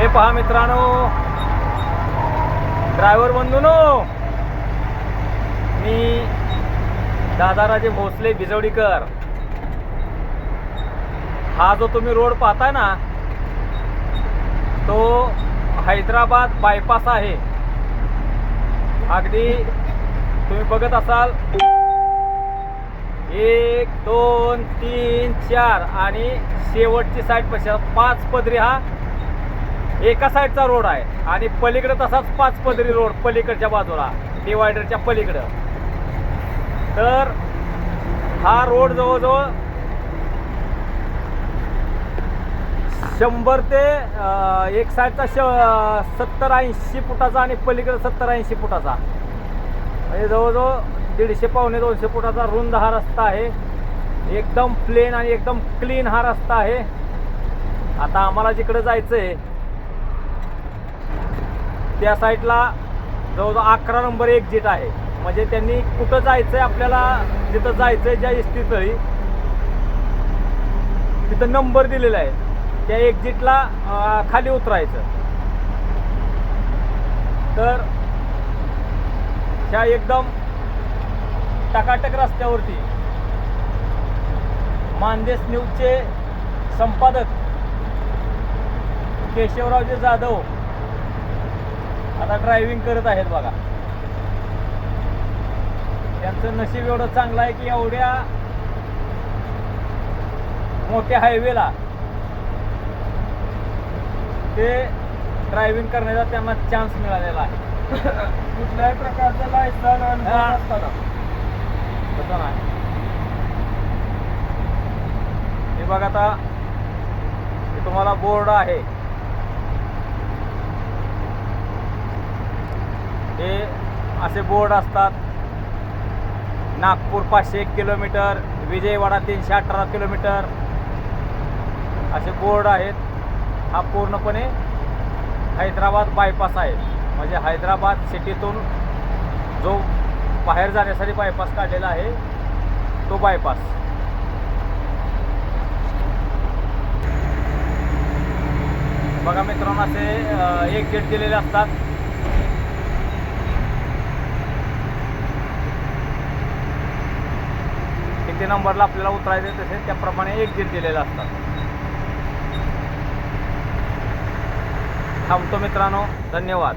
हे पहा मित्रांनो, ड्रायव्हर बंधूंनो, मी दादाराजे भोसले बिजवडीकर. हा जो तुम्ही रोड पाहताय ना, तो हैदराबाद बायपास आहे. अगदी तुम्ही बघत असाल 1 2 3 4 आणि शेवटची साईड पश्चात 5 पदरी हा एका साईडचा रोड आहे आणि पलीकडे तसाच 5 पदरी रोड पलीकडच्या बाजूला डिवायडरच्या पलीकडं. तर हा रोड जवळजवळ 100 ते एक साईडचा 70-80 फुटाचा आणि पलीकडे 70-80 फुटाचा, म्हणजे जवळजवळ 150-200 फुटाचा रुंद हा रस्ता आहे. एकदम प्लेन आणि एकदम क्लीन हा रस्ता आहे. आता आम्हाला जिकडे जायचं आहे त्या साईडला जवळजवळ 11 नंबर एक्झिट आहे. म्हणजे त्यांनी कुठं जायचं आहे, आपल्याला जिथं जायचं आहे ज्या एसटी तळी तिथं नंबर दिलेला आहे, त्या एक्झिटला खाली उतरायचं. तर ह्या एकदम टकाटक रस्त्यावरती मानदेश न्यूजचे संपादक केशवरावजी जाधव आता ड्रायव्हिंग करत आहेत बघा. त्यांचं नशीब एवढं चांगलं आहे की एवढ्या मोठ्या हायवेला ते ड्रायव्हिंग करण्याचा त्यांना चान्स मिळालेला आहे. कुठल्याही प्रकारचं लायसन असताना तसं नाही. हे बघा, आता हे तुम्हाला बोर्ड आहे, हे असे बोर्ड असतात. नागपूर 501 किलोमीटर, विजयवाडा 318 किलोमीटर असे बोर्ड आहेत. हा पूर्णपणे हैदराबाद बायपास आहे. म्हणजे हैदराबाद सिटीतून जो बाहेर जाण्यासाठी बायपास काढलेला आहे तो बायपास. बघा मित्रांनो, असे एक गेट दिलेले असतात. किती नंबरला आपल्याला उतरायचे तसे त्याप्रमाणे एक गेट दिलेले असतात. थांबतो मित्रांनो, धन्यवाद.